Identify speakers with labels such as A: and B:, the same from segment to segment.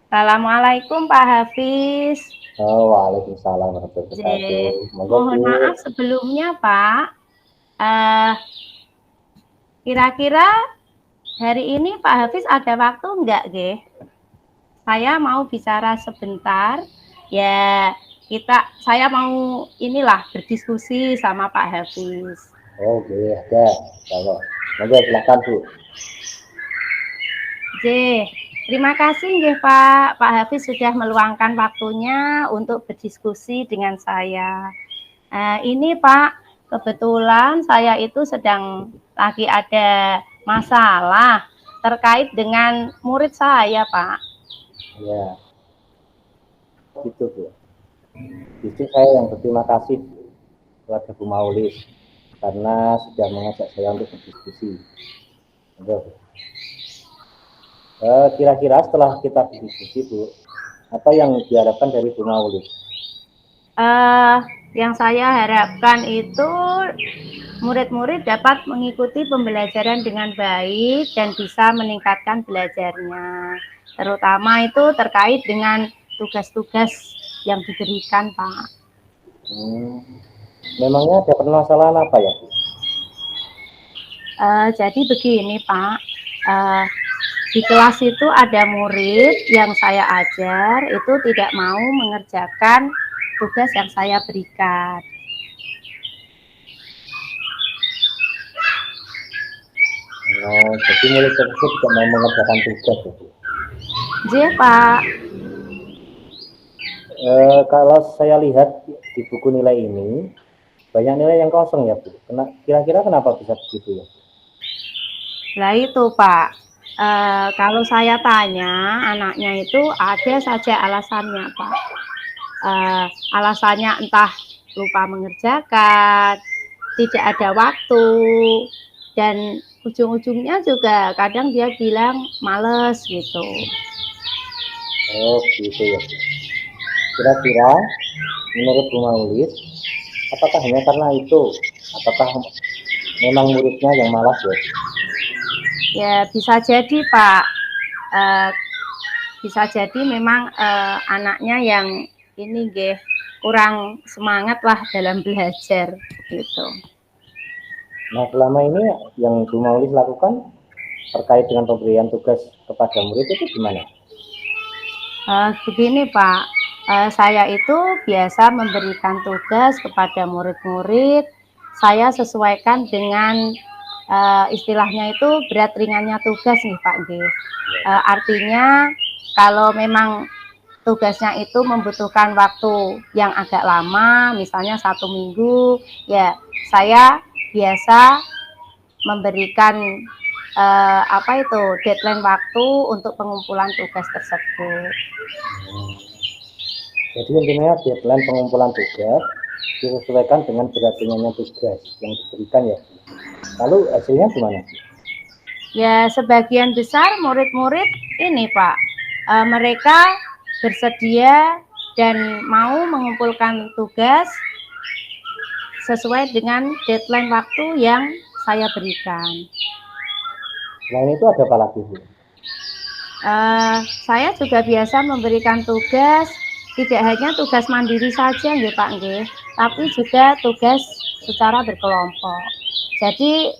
A: Assalamualaikum Pak Hafiz.
B: Oh, waalaikumsalam warahmatullahi wabarakatuh. Monggo
A: Mohon
B: Bu.
A: maaf sebelumnya Pak. Eh, Kira-kira hari ini Pak Hafiz ada waktu enggak, Ge? Saya mau bicara sebentar. Ya, saya mau inilah berdiskusi sama Pak Hafiz.
B: Oh, oke, ada. Kalau monggo silakan Bu.
A: J. Terima kasih nggih Pak Hafiz sudah meluangkan waktunya untuk berdiskusi dengan saya. Ini Pak, kebetulan saya itu sedang lagi ada masalah terkait dengan murid saya, Pak.
B: Ya, gitu Bu. Justru saya yang berterima kasih kepada Bu Maulis karena sudah mengajak saya untuk berdiskusi. Monggo. Kira-kira setelah kita berdiskusi Bu, apa yang diharapkan dari Bu Maulis?
A: Yang saya harapkan itu murid-murid dapat mengikuti pembelajaran dengan baik dan bisa meningkatkan belajarnya. Terutama itu terkait dengan tugas-tugas yang diberikan, Pak.
B: Memangnya ada permasalahan apa ya Bu?
A: Jadi begini, Pak. Di kelas itu ada murid yang saya ajar itu tidak mau mengerjakan tugas yang saya berikan.
B: Jadi murid tersebut tidak mau mengerjakan tugas ya Bu?
A: J, Pak.
B: Kalau saya lihat di buku nilai ini, banyak nilai yang kosong ya Bu. Kira-kira kenapa bisa begitu ya?
A: Nah itu Pak, kalau saya tanya anaknya itu ada saja alasannya Pak. Alasannya entah lupa mengerjakan, tidak ada waktu, dan ujung-ujungnya juga kadang dia bilang males gitu.
B: Oh gitu ya. Kira-kira menurut Bu Maulis, apakah hanya karena itu? Apakah memang muridnya yang malas ya?
A: Ya bisa jadi Pak, bisa jadi memang anaknya yang ini kurang semangat lah dalam belajar gitu.
B: Nah selama ini yang Bu Maulis lakukan terkait dengan pemberian tugas kepada murid itu gimana?
A: Begini Pak, saya itu biasa memberikan tugas kepada murid-murid. Saya sesuaikan dengan istilahnya itu berat ringannya tugas nih Pak G. Artinya kalau memang tugasnya itu membutuhkan waktu yang agak lama, misalnya 1 minggu, ya saya biasa memberikan deadline waktu untuk pengumpulan tugas tersebut.
B: Jadi intinya deadline pengumpulan tugas disesuaikan dengan berat ringannya tugas yang diberikan ya. Lalu hasilnya gimana?
A: Ya sebagian besar murid-murid ini Pak, mereka bersedia dan mau mengumpulkan tugas sesuai dengan deadline waktu yang saya berikan.
B: Selain itu ada apa lagi Bu?
A: Saya juga biasa memberikan tugas, tidak hanya tugas mandiri saja nggih Pak nggih, tapi juga tugas secara berkelompok. Jadi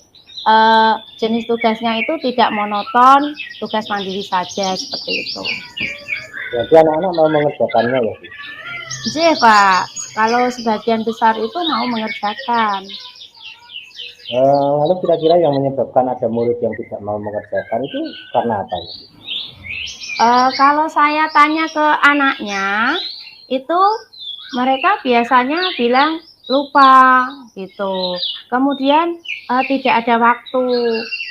A: jenis tugasnya itu tidak monoton, tugas mandiri saja seperti itu.
B: Jadi anak-anak mau mengerjakannya ya Bu?
A: J Pak, kalau sebagian besar itu mau mengerjakan.
B: Lalu kira-kira yang menyebabkan ada murid yang tidak mau mengerjakan itu karena apa ya?
A: Kalau saya tanya ke anaknya, itu mereka biasanya bilang lupa gitu. Kemudian tidak ada waktu.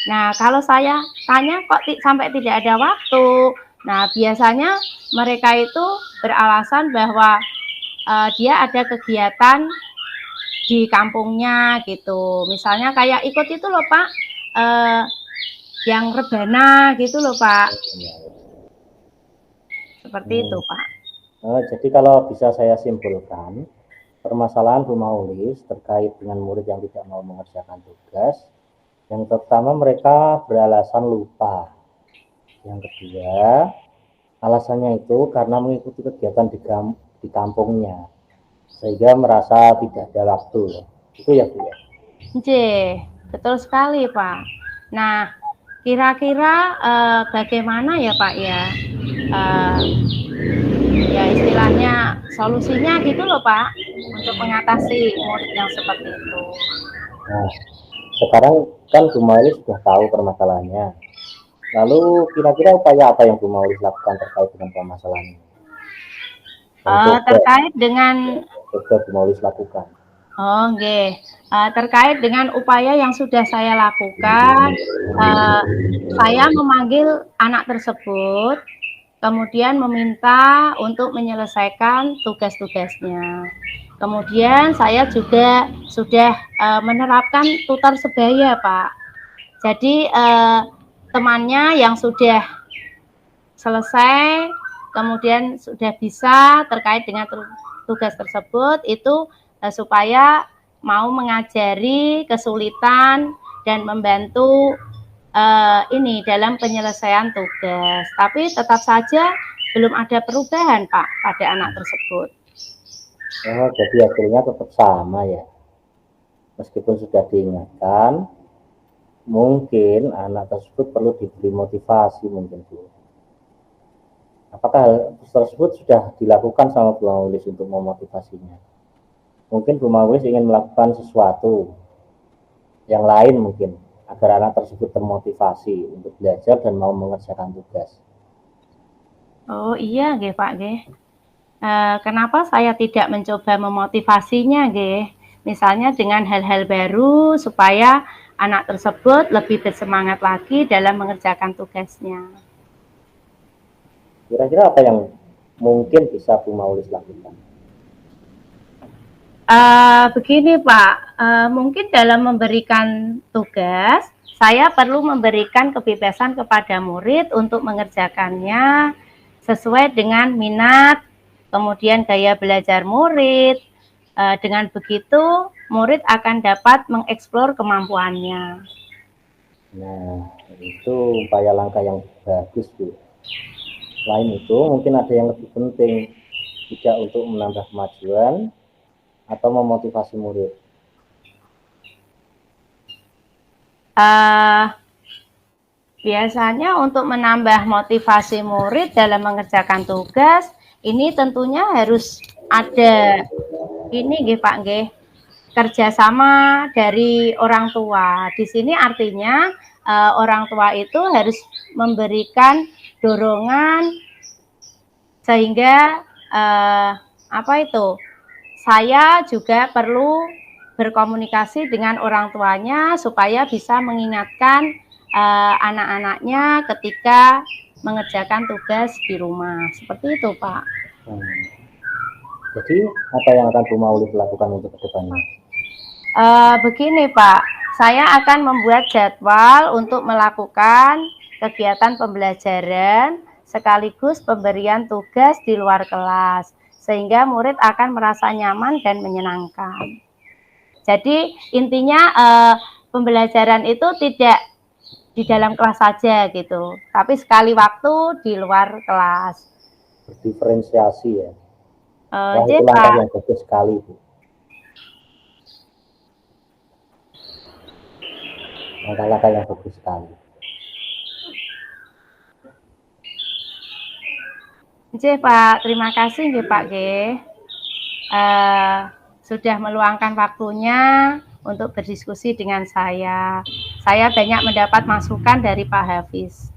A: Nah, kalau saya tanya kok sampai tidak ada waktu. Nah, biasanya mereka itu beralasan bahwa dia ada kegiatan di kampungnya gitu. Misalnya kayak ikut itu loh Pak, yang rebana gitu loh Pak. Seperti itu Pak.
B: Jadi kalau bisa saya simpulkan, permasalahan Bu Maulis terkait dengan murid yang tidak mau mengerjakan tugas, yang pertama mereka beralasan lupa. Yang kedua, Alasannya itu karena mengikuti kegiatan di kampungnya, sehingga merasa tidak ada waktu. Itu ya Bu ya?
A: Betul sekali Pak. Nah, kira-kira bagaimana ya Pak ya? Uh, ya istilahnya solusinya gitu loh Pak, untuk mengatasi murid yang seperti itu.
B: Nah, sekarang kan Bu Maulis sudah tahu permasalahannya. Lalu kira-kira upaya apa yang Bu Maulis lakukan terkait dengan permasalahan ini?
A: Terkait dengan
B: Bu Maulis lakukan.
A: Oh, okay. Terkait dengan upaya yang sudah saya lakukan, saya memanggil anak tersebut, kemudian meminta untuk menyelesaikan tugas-tugasnya. Kemudian saya juga sudah menerapkan tutor sebaya, Pak. Jadi temannya yang sudah selesai, kemudian sudah bisa terkait dengan tugas tersebut itu supaya mau mengajari kesulitan dan membantu ini dalam penyelesaian tugas. Tapi tetap saja belum ada perubahan Pak pada anak tersebut.
B: Oh, jadi hasilnya tetap sama ya. Meskipun sudah diingatkan, mungkin anak tersebut perlu diberi motivasi mungkin Bu. Apakah hal tersebut sudah dilakukan sama Bu Maulis untuk memotivasinya? Mungkin Bu Maulis ingin melakukan sesuatu yang lain mungkin, agar anak tersebut termotivasi untuk belajar dan mau mengerjakan tugas.
A: Oh iya, G, Pak G. Kenapa saya tidak mencoba memotivasinya, G? Misalnya dengan hal-hal baru supaya anak tersebut lebih bersemangat lagi dalam mengerjakan tugasnya.
B: Kira-kira apa yang mungkin bisa Bu Maulis lakukan?
A: Begini Pak, mungkin dalam memberikan tugas, saya perlu memberikan kebebasan kepada murid untuk mengerjakannya sesuai dengan minat, kemudian gaya belajar murid. Dengan begitu, murid akan dapat mengeksplor kemampuannya.
B: Nah, itu upaya langkah yang bagus Bu. Selain itu, mungkin ada yang lebih penting, tidak untuk menambah kemajuan atau memotivasi murid.
A: Biasanya untuk menambah motivasi murid dalam mengerjakan tugas, ini tentunya harus ada ini nggih Pak nggih, kerjasama dari orang tua. Di sini artinya orang tua itu harus memberikan dorongan sehingga apa itu? Saya juga perlu berkomunikasi dengan orang tuanya supaya bisa mengingatkan anak-anaknya ketika mengerjakan tugas di rumah. Seperti itu, Pak.
B: Jadi, apa yang akan Bu Maulis lakukan untuk kedepannya?
A: Begini, Pak. Saya akan membuat jadwal untuk melakukan kegiatan pembelajaran sekaligus pemberian tugas di luar kelas, sehingga murid akan merasa nyaman dan menyenangkan. Jadi intinya pembelajaran itu tidak di dalam kelas saja gitu, tapi sekali waktu di luar kelas.
B: Berdiferensiasi ya. Wah, itu langkah yang bagus sekali Bu. Langkah-langkah yang bagus sekali.
A: Oke Pak, terima kasih nggih Pak G. Sudah meluangkan waktunya untuk berdiskusi dengan saya. Saya banyak mendapat masukan dari Pak Hafiz.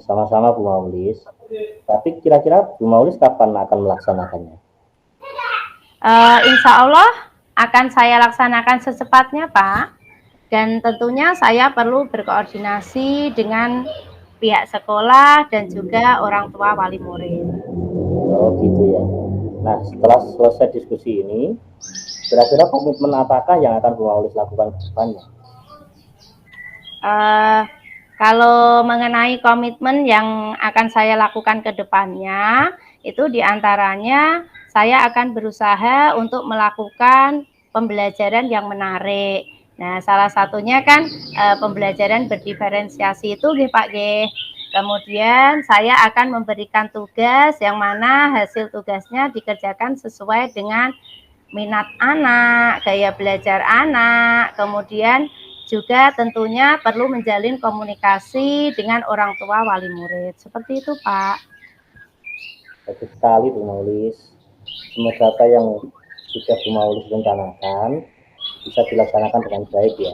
B: Sama-sama Bu Maulis. Tapi kira-kira Bu Maulis kapan akan melaksanakannya?
A: Insya Allah akan saya laksanakan secepatnya Pak. Dan tentunya saya perlu berkoordinasi dengan pihak sekolah dan juga orang tua wali murid.
B: Oh gitu ya. Nah, setelah selesai diskusi ini, kira-kira komitmen apakah yang akan Bu Maulis lakukan ke depannya?
A: Kalau mengenai komitmen yang akan saya lakukan ke depannya, itu diantaranya saya akan berusaha untuk melakukan pembelajaran yang menarik. Nah, salah satunya kan pembelajaran berdiferensiasi itu, Pak G. Kemudian saya akan memberikan tugas yang mana hasil tugasnya dikerjakan sesuai dengan minat anak, gaya belajar anak, kemudian juga tentunya perlu menjalin komunikasi dengan orang tua wali murid. Seperti itu, Pak.
B: Bagus sekali Bu Maulis. Semoga apa yang sudah Bu Maulis rencanakan bisa dilaksanakan dengan baik ya.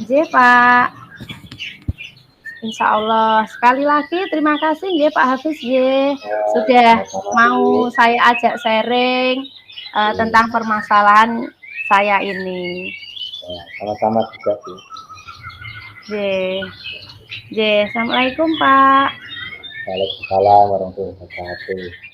A: J, Pak. Insya Allah. Sekali lagi terima kasih ya Pak Hafiz ya. Sudah mau saya ajak sharing tentang permasalahan saya ini.
B: Ya, sama-sama juga Bu.
A: J. J. Assalamualaikum Pak.
B: Waalaikumsalam warahmatullahi wabarakatuh.